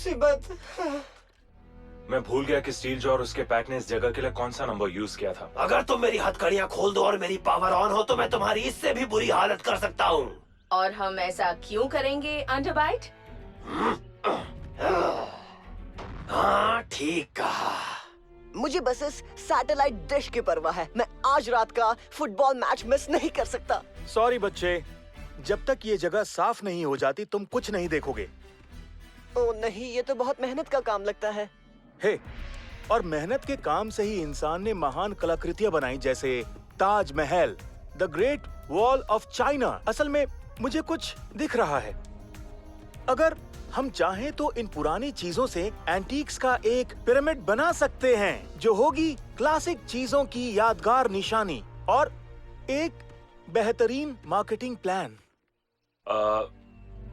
मुसीबत। मैं भूल गया कि स्टील जॉ और उसके पैक ने इस जगह के लिए कौन सा नंबर यूज किया था। अगर तुम मेरी हथकड़ियां खोल दो और मेरी पावर ऑन हो तो मैं तुम्हारी इससे भी बुरी हालत कर सकता हूँ। और हम ऐसा क्यों करेंगे अंडरबाइट? हाँ ठीक कहा। मुझे बस इस सैटेलाइट डिश की परवाह है। मैं आज रात का फुटबॉल मैच मिस नहीं कर सकता। सॉरी बच्चे, जब तक ये जगह साफ नहीं हो जाती तुम कुछ नहीं देखोगे। ओ नहीं, ये तो बहुत मेहनत का काम लगता है। हे, और मेहनत के काम से ही इंसान ने महान कलाकृतियां बनाई, जैसे Taj Mahal, the great wall of China. असल में मुझे कुछ दिख रहा है। अगर हम चाहें तो इन पुरानी चीजों से एंटीक्स का एक पिरामिड बना सकते हैं, जो होगी क्लासिक चीजों की यादगार निशानी और एक बेहतरीन मार्केटिंग प्लान।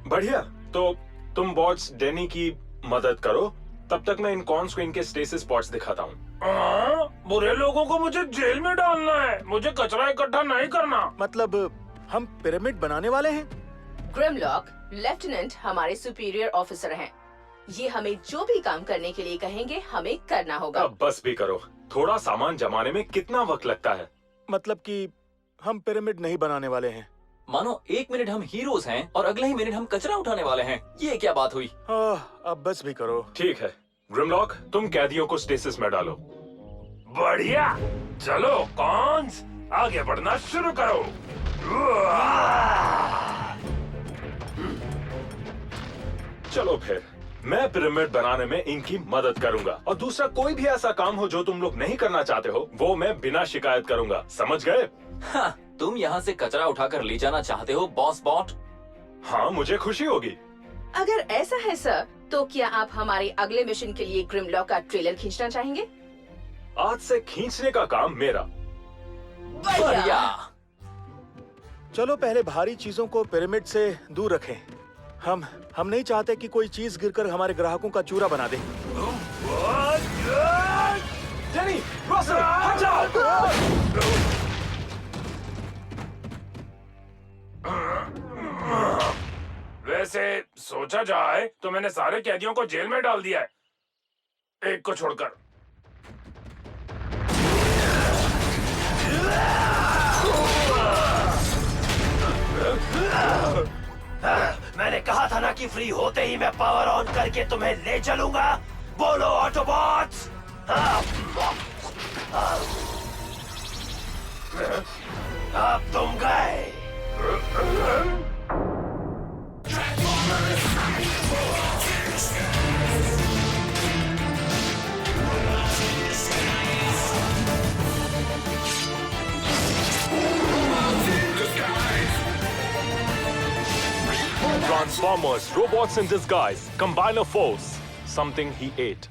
बढ़िया। तो तुम बॉट्स डेनी की मदद करो, तब तक मैं इन कॉर्न्स को इनके स्टेसिस स्पॉट्स दिखाता हूँ। बुरे लोगों को मुझे जेल में डालना है। मुझे कचरा इकट्ठा नहीं करना। मतलब हम पिरामिड बनाने वाले हैं? ग्रिमलॉक लेफ्टिनेंट हमारे सुपीरियर ऑफिसर हैं। ये हमें जो भी काम करने के लिए कहेंगे हमें करना होगा। अब बस भी करो। थोड़ा सामान जमाने में कितना वक्त लगता है? मतलब कि हम पिरामिड नहीं बनाने वाले हैं। मानो एक मिनट हम हीरोज हैं और अगले ही मिनट हम कचरा उठाने वाले हैं। ये क्या बात हुई? अब बस भी करो। ठीक है ग्रिमलॉक, तुम कैदियों को स्टेसिस में डालो। बढ़िया। चलो कॉन्स, आगे बढ़ना शुरू करो। चलो फिर, मैं पिरामिड बनाने में इनकी मदद करूंगा, और दूसरा कोई भी ऐसा काम हो जो तुम लोग नहीं करना चाहते हो वो मैं बिना शिकायत करूंगा। समझ गए? हाँ, तुम यहाँ से कचरा उठाकर ले जाना चाहते हो बॉस बॉट? हाँ, मुझे खुशी होगी। अगर ऐसा है सर, तो क्या आप हमारे अगले मिशन के लिए ग्रिमलॉक का ट्रेलर खींचना चाहेंगे? आज से खींचने का काम मेरा। बढ़िया। चलो पहले भारी चीजों को पिरामिड से दूर रखें। हम नहीं चाहते कि कोई चीज गिरकर हमारे ग्राहकों का चूरा बना दे। जेनी, रॉसल, हट जाओ! वैसे सोचा जाए तो मैंने सारे कैदियों को जेल में डाल दिया है, एक को छोड़कर। मैंने कहा था ना कि फ्री होते ही मैं पावर ऑन करके तुम्हें ले चलूंगा। बोलो ऑटोबॉट्स। अब तुम गए। Transformers, robots in disguise, combiner force, something he ate.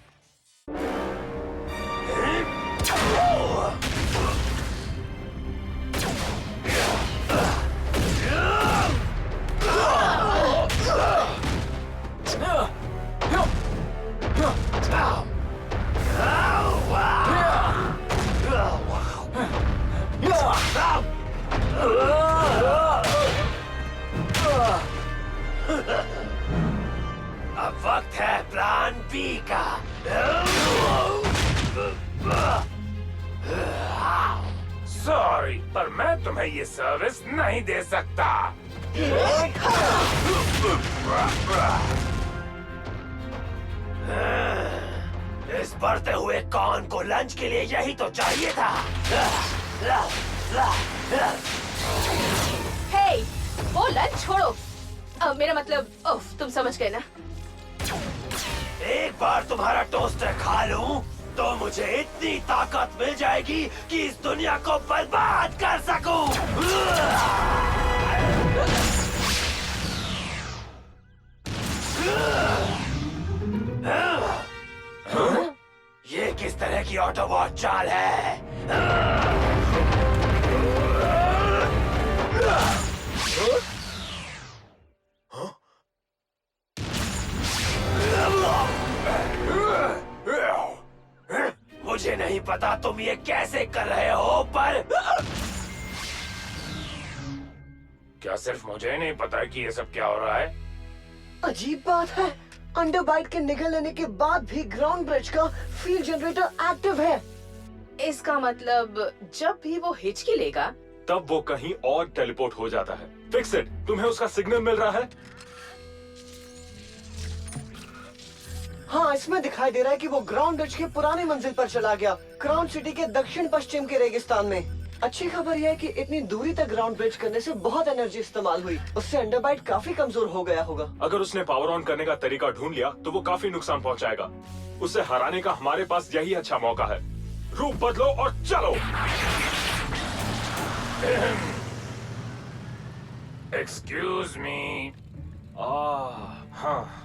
अब वक्त है प्लान बी का। सॉरी, पर मैं तुम्हें ये सर्विस नहीं दे सकता। इस बढ़ते हुए कॉन को लंच के लिए यही तो चाहिए था। हे, वो लंच छोड़ो। मेरा मतलब, तुम समझ गए ना? एक बार तुम्हारा टोस्टर खा लूं तो मुझे इतनी ताकत मिल जाएगी कि इस दुनिया को बर्बाद कर सकूं। ये किस तरह की ऑटोबॉट चाल है? मुझे नहीं पता तुम ये कैसे कर रहे हो, पर क्या सिर्फ मुझे नहीं पता कि ये सब क्या हो रहा है? अजीब बात है, अंडरबाइट के निगल लेने के बाद भी ग्राउंड ब्रिज का फील्ड जनरेटर एक्टिव है। इसका मतलब जब भी वो हिचकी लेगा तब वो कहीं और टेलीपोर्ट हो जाता है। फिक्स इट, तुम्हें उसका सिग्नल मिल रहा है? हाँ, इसमें दिखाई दे रहा है कि वो ग्राउंड ब्रिज के पुरानी मंजिल पर चला गया, क्राउन सिटी के दक्षिण पश्चिम के रेगिस्तान में। अच्छी खबर यह है कि इतनी दूरी तक ग्राउंड ब्रिज करने से बहुत एनर्जी इस्तेमाल हुई। उससे अंडरबाइट काफी कमजोर हो गया होगा। अगर उसने पावर ऑन करने का तरीका ढूंढ लिया तो वो काफी नुकसान पहुंचाएगा। उसे हराने का हमारे पास यही अच्छा मौका है। रूप बदलो और चलो। Excuse me. हाँ,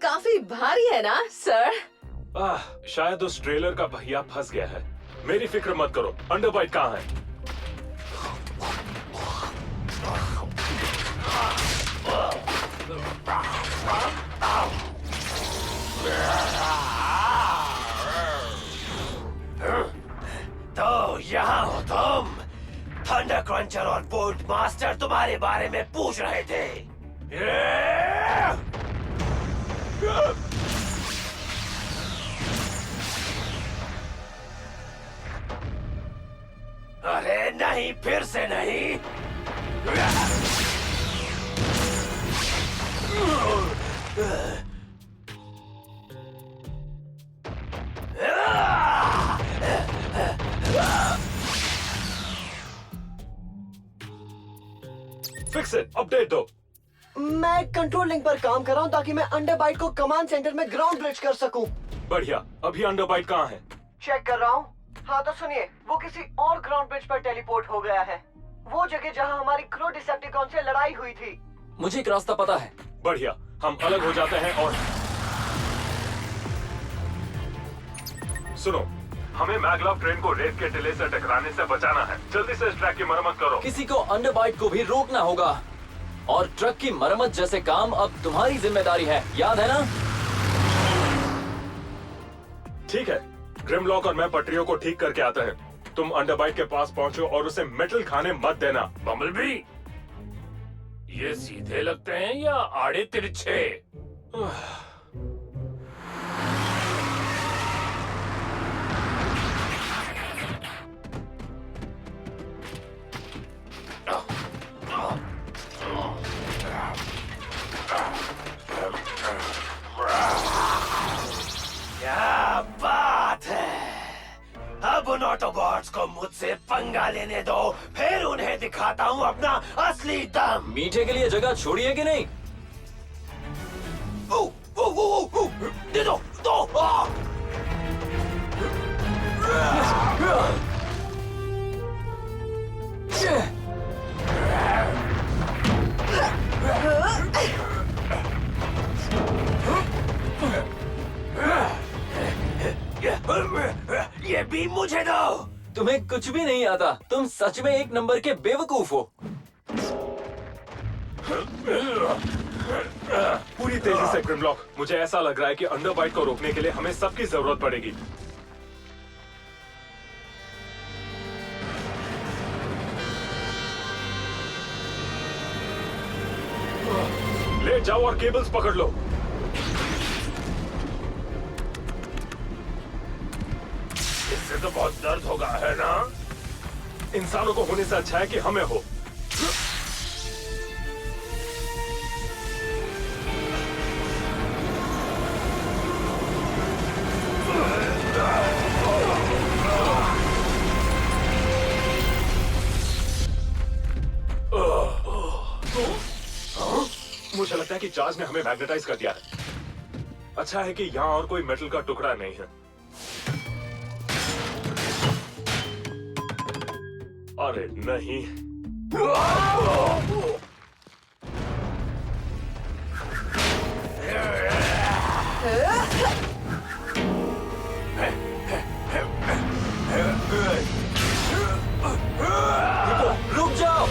काफी भारी है ना सर? शायद उस ट्रेलर का पहिया फंस गया है। मेरी फिक्र मत करो। अंडरबाइट कहाँ है? तो यहाँ हो तुम। थंडर क्रंचर और बोल्ट मास्टर तुम्हारे बारे में पूछ रहे थे। अरे नहीं, फिर से नहीं। फिक्स इट, अपडेट दो। मैं कंट्रोल लिंक पर काम कर रहा हूँ ताकि मैं अंडरबाइट को कमांड सेंटर में ग्राउंड ब्रिज कर सकूं। बढ़िया। अभी अंडरबाइट कहाँ है? चेक कर रहा हूँ। हाँ तो सुनिए, वो किसी और ग्राउंड ब्रिज पर टेलीपोर्ट हो गया है। वो जगह जहाँ हमारी क्रो डिसेप्टिकॉन से लड़ाई हुई थी। मुझे एक रास्ता पता है। बढ़िया, हम अलग हो जाते हैं और सुनो, हमें मैगलव ट्रेन को रेत के टिले से टकराने से बचाना है। जल्दी से इस ट्रैक की मरम्मत करो। किसी को अंडरबाइट को भी रोकना होगा और ट्रक की मरम्मत जैसे काम अब तुम्हारी जिम्मेदारी है, याद है ना? ठीक है, ग्रिमलॉक और मैं पटरियों को ठीक करके आते हैं। तुम अंडरबाइट के पास पहुंचो और उसे मेटल खाने मत देना। बम्बलबी, ये सीधे लगते हैं या आड़े तिरछे? क्या बात है। अब उन ऑटोबॉट्स को मुझसे पंगा लेने दो, फिर उन्हें दिखाता हूँ अपना असली दम। मीठे के लिए जगह छोड़िए कि नहीं? दे दो, दो। ये भी मुझे दो। तुम्हें कुछ भी नहीं आता। तुम सच में एक नंबर के बेवकूफ हो। पूरी तेजी से ग्रिमलॉक। मुझे ऐसा लग रहा है कि अंडरबाइट को रोकने के लिए हमें सबकी जरूरत पड़ेगी। ले जाओ और केबल्स पकड़ लो। इससे तो बहुत दर्द होगा, है ना? इंसानों को होने से अच्छा है कि हमें हो। मुझे लगता है कि चार्ज ने हमें मैग्नेटाइज कर दिया है। अच्छा है कि यहाँ और कोई मेटल का टुकड़ा नहीं है। अरे नहीं। रुक जाओ।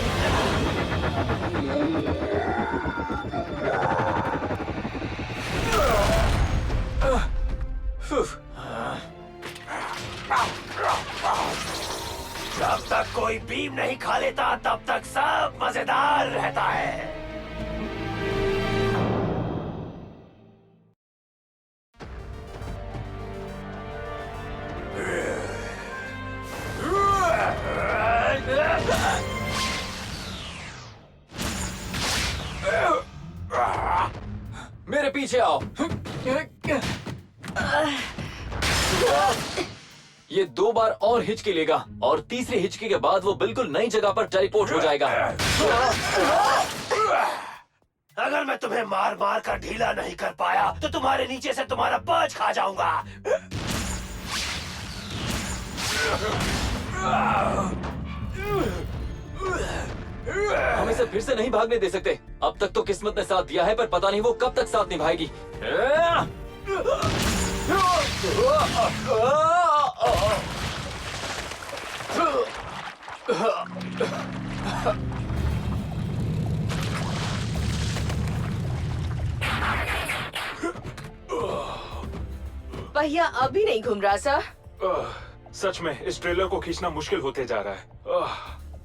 जब तक कोई बीम नहीं खा लेता तब तक सब मजेदार रहता है। मेरे पीछे आओ। ये 2 बार और हिचकी लेगा और तीसरी हिचकी के बाद वो बिल्कुल नई जगह पर टेलीपोर्ट हो जाएगा। अगर मैं तुम्हें मार मार कर ढीला नहीं कर पाया तो तुम्हारे नीचे से तुम्हारा पर्च खा जाऊंगा। हम इसे फिर से नहीं भागने दे सकते। अब तक तो किस्मत ने साथ दिया है, पर पता नहीं वो कब तक साथ निभाएगी। पहिया अभी नहीं घूम रहा सर। सच में इस ट्रेलर को खींचना मुश्किल होते जा रहा है।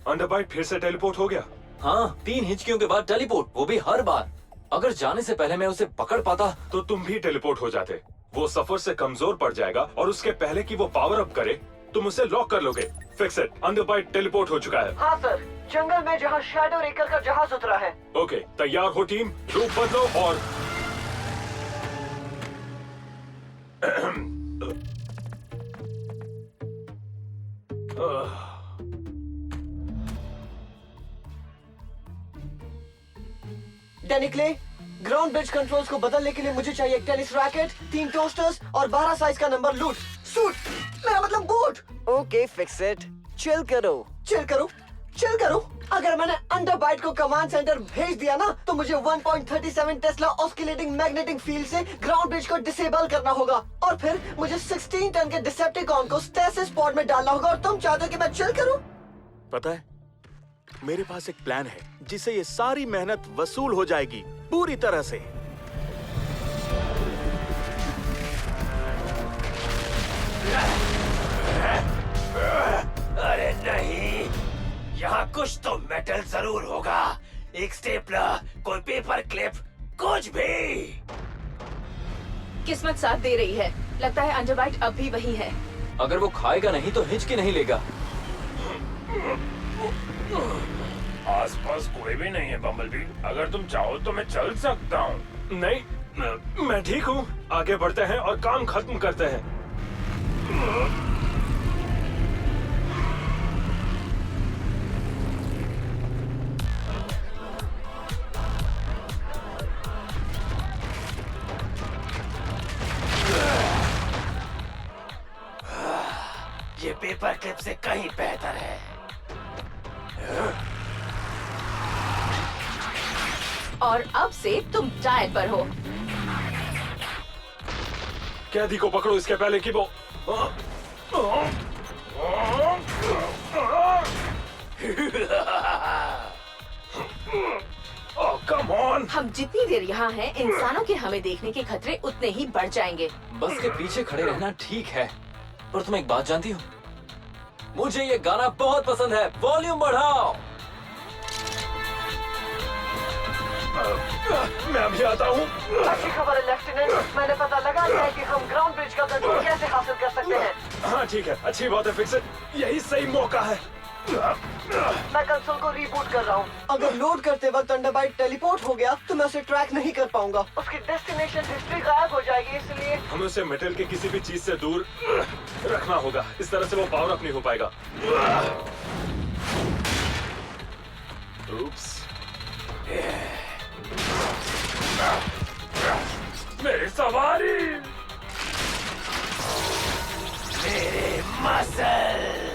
अंडरबाइट फिर से टेलीपोर्ट हो गया। हाँ, 3 हिचकियों के बाद टेलीपोर्ट, वो भी हर बार। अगर जाने से पहले मैं उसे पकड़ पाता तो तुम भी टेलीपोर्ट हो जाते। वो सफर से कमजोर पड़ जाएगा और उसके पहले कि वो पावर अप करे तुम उसे लॉक कर लोगे। फिक्स इट, अंडरबाइट टेलीपोर्ट हो चुका है। हाँ सर, जंगल में जहाँ शैडो रेकर का जहाज उतरा है। ओके, तैयार हो टीम, रूप बदलो और निकले। ग्राउंड ब्रिज कंट्रोल्स को बदलने के लिए मुझे चाहिए एक टेनिस रैकेट, 3 टोस्टर्स और 12 साइज का नंबर लूट सूट, मेरा मतलब boot. Okay fix it, chill करो। चिल करो। अगर मैंने अंडरबाइट को कमांड सेंटर भेज दिया ना तो मुझे 1.37 टेस्ला ऑस्किलेटिंग मैग्नेटिक फील्ड से ग्राउंड ब्रिज को डिसेबल करना होगा और फिर मुझे 16 टन के डिसेप्टिकॉन को स्टेसिस पॉड में डालना होगा। और तुम चाहते हो कि मैं चिल करूं? पता है, मेरे पास एक प्लान है जिससे ये सारी मेहनत वसूल हो जाएगी पूरी तरह से। अरे नहीं, यहाँ कुछ तो मेटल जरूर होगा। एक स्टेपलर, कोई पेपर क्लिप, कुछ भी। किस्मत साथ दे रही है। लगता है अंडरबाइट अब भी वही है। अगर वो खाएगा नहीं तो हिचकी नहीं लेगा। आसपास कोई भी नहीं है बम्बलबी। अगर तुम चाहो तो मैं चल सकता हूँ। नहीं, मैं ठीक हूँ। आगे बढ़ते हैं और काम खत्म करते हैं। ये पेपर क्लिप से कहीं बेहतर है। और अब से तुम टायर पर हो। कैदी को पकड़ो इसके पहले कि वो कम ऑन। हम जितनी देर यहाँ हैं, इंसानों के हमें देखने के खतरे उतने ही बढ़ जाएंगे। बस के पीछे खड़े रहना ठीक है, पर तुम एक बात जानती हो, मुझे ये गाना बहुत पसंद है। वॉल्यूम बढ़ाओ। मैं अभी आता हूँ। अच्छी खबर है लेफ्टिनेंट, मैंने पता लगा लिया है कि हम ग्राउंड ब्रिज का कंट्रोल कैसे हासिल कर सकते हैं। हाँ ठीक है, अच्छी बात है। फिक्स इट, यही सही मौका है। मैं कंसोल को रीबूट कर रहा हूँ। अगर लोड करते वक्त अंडरबाइट टेलीपोर्ट हो गया तो मैं उसे ट्रैक नहीं कर पाऊंगा। उसकी डेस्टिनेशन हिस्ट्री गायब हो जाएगी, इसलिए हमें उसे मेटल के किसी भी चीज से दूर रखना होगा। इस तरह से वो पावर अप नहीं हो पाएगा। Oops. मेरी सवारी। मेरे मसल्स।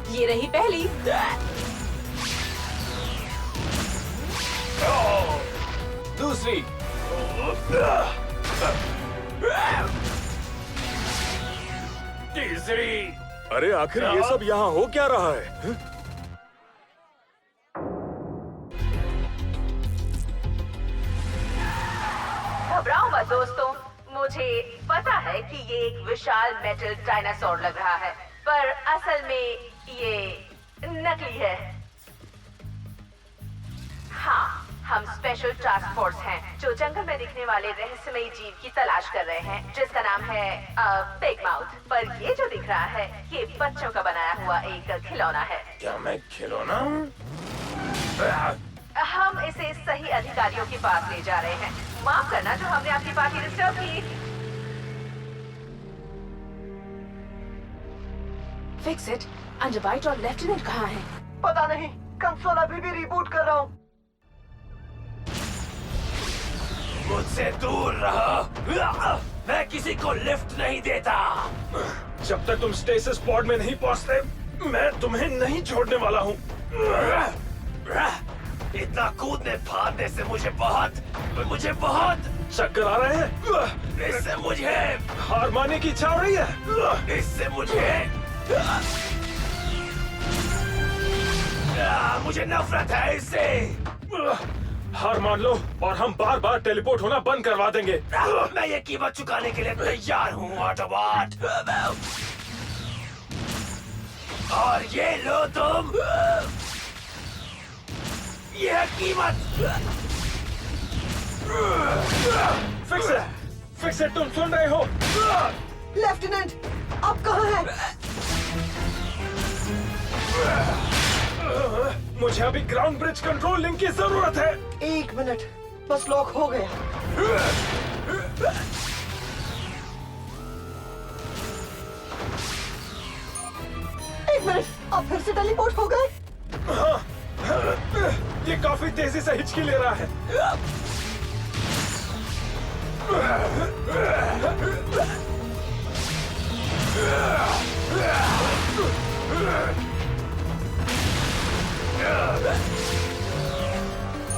ये रही पहली। दूसरी। तीसरी। अरे आखिर ये सब यहाँ हो क्या रहा है? घबराओ मत दोस्तों, मुझे पता है कि ये एक विशाल मेटल डायनासोर लग रहा है, पर असल में ये नकली है। हाँ, हम स्पेशल टास्क फोर्स हैं जो जंगल में दिखने वाले रहस्यमयी जीव की तलाश कर रहे हैं जिसका नाम है बिग माउथ। पर ये जो दिख रहा है ये बच्चों का बनाया हुआ एक खिलौना है। क्या मैं खिलौना हूँ? हम इसे सही अधिकारियों के पास ले जा रहे हैं। माफ करना जो हमने आपकी पार्टी डिस्टर्ब की। फिक्स इट, अंडरबाइट और लेफ्टिनेंट कहाँ हैं? पता नहीं, कंसोल अभी भी रिबूट कर रहा हूँ। मुझसे दूर रहो। मैं किसी को लिफ्ट नहीं देता। जब तक तुम स्टेसिस पॉड में नहीं पहुंचते, मैं तुम्हें नहीं छोड़ने वाला हूँ। इतना कूदने फाड़ने से मुझे बहुत चक्कर आ रहे हैं? इससे मुझे हार मानने की इच्छा हो रही है? मुझे नफरत है इससे। हार मान लो और हम बार बार टेलीपोर्ट होना बंद करवा देंगे। मैं ये कीमत चुकाने के लिए तैयार हूँ ऑटोबॉट। और ये लो तुम, यह कीमत। फिक्स इट, तुम सुन रहे हो? लेफ्टिनेंट, आप कहाँ हैं? मुझे अभी ग्राउंड ब्रिज कंट्रोल लिंक की जरूरत है। 1 मिनट, बस लॉक हो गया। एक मिनट, आप फिर से टेलीपोर्ट हो गए? ये काफी तेजी से हिचकी ले रहा है।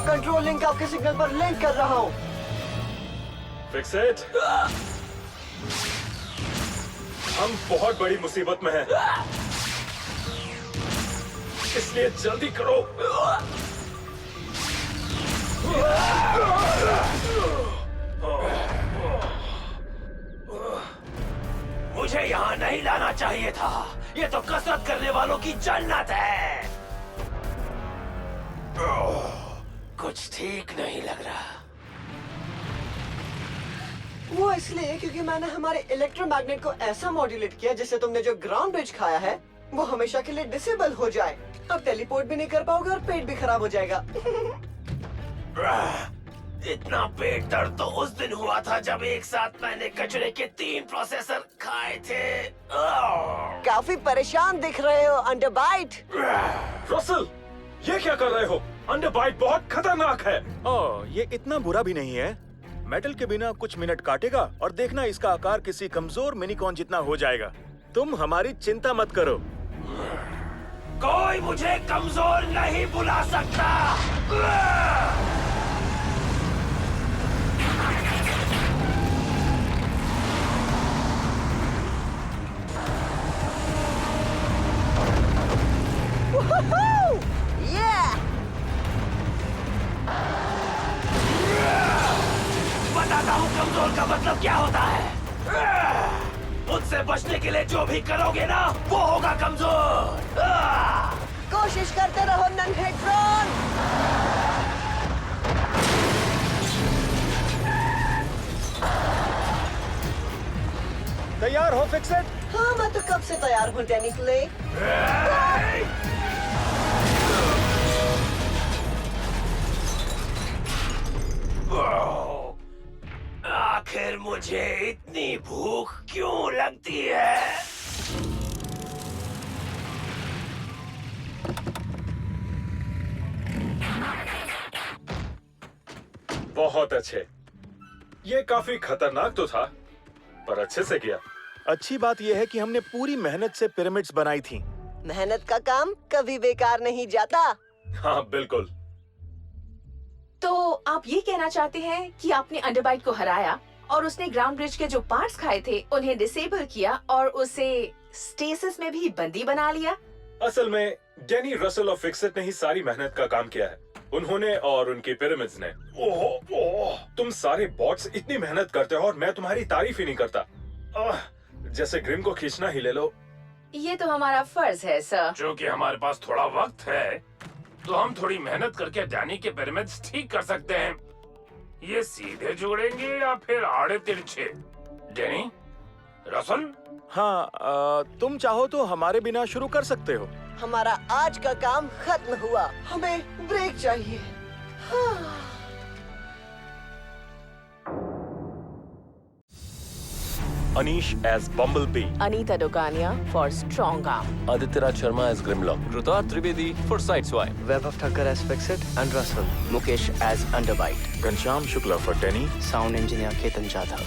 कंट्रोल लिंक आपके सिग्नल पर लिंक कर रहा हूँ। Fix it. हम बहुत बड़ी मुसीबत में हैं, इसलिए जल्दी करो। मुझे यहाँ नहीं लाना चाहिए था। ये तो कसरत करने वालों की जन्नत है। कुछ ठीक नहीं लग रहा। वो इसलिए क्योंकि मैंने हमारे इलेक्ट्रोमैग्नेट को ऐसा मॉड्यूलेट किया जिससे तुमने जो ग्राउंड ब्रिज खाया है वो हमेशा के लिए डिसेबल हो जाए। अब टेलीपोर्ट भी नहीं कर पाओगे और पेट भी खराब हो जाएगा। इतना पेट दर्द तो उस दिन हुआ था जब एक साथ मैंने कचरे के 3 प्रोसेसर खाए थे। काफी परेशान दिख रहे हो अंडरबाइट। रसल, ये क्या कर रहे हो? अंडरबाइट बहुत खतरनाक है। ओह, ये इतना बुरा भी नहीं है। मेटल के बिना कुछ मिनट काटेगा और देखना इसका आकार किसी कमजोर मिनीकॉन जितना हो जाएगा। तुम हमारी चिंता मत करो। कोई मुझे कमजोर नहीं बुला सकता। बताता हूँ कमजोर का मतलब क्या होता है। मुझसे बचने के लिए जो भी करोगे ना वो होगा कमजोर। कोशिश करते रहो नन्हे ड्रोन। तैयार हो फिक्स इट? हाँ, मैं तो कब से तैयार हूँ डैनी क्ले। आखिर मुझे इतनी भूख क्यों लगती है? बहुत अच्छे। ये काफी खतरनाक तो था, पर अच्छे से किया। अच्छी बात यह है कि हमने पूरी मेहनत से पिरामिड्स बनाई थी। मेहनत का काम कभी बेकार नहीं जाता। हाँ बिल्कुल। तो आप ये कहना चाहते हैं कि आपने अंडरबाइट को हराया और उसने ग्राउंड ब्रिज के जो पार्ट्स खाए थे उन्हें डिसेबल किया और उसे स्टेसिस में भी बंदी बना लिया? असल में डेनी रसल और फिक्सर ने ही सारी मेहनत का काम किया है। उन्होंने और उनकी पिरामिड्स ने। ओह, तुम सारे बॉट्स इतनी मेहनत करते हो और मैं तुम्हारी तारीफ ही नहीं करता। जैसे ग्रिम को खींचना ही ले लो। ये तो हमारा फर्ज है सर। क्योंकि हमारे पास थोड़ा वक्त है तो हम थोड़ी मेहनत करके डैनी के पिरामिड्स ठीक कर सकते हैं। ये सीधे जुड़ेंगे या फिर आड़े तिरछे? डैनी, रसल, हाँ, तुम चाहो तो हमारे बिना शुरू कर सकते हो। हमारा आज का काम खत्म हुआ। हमें ब्रेक चाहिए। Anish as Bumblebee, Anita Dogania for Strong Arm. Aditya Raj Sharma as Grimlock. Rutar Trivedi for Sideswipe. Web of Thakkar as Fixit and Russell. Mukesh as Underbite. Ghanshyam Shukla for Denny, Sound engineer Ketan Jadhav.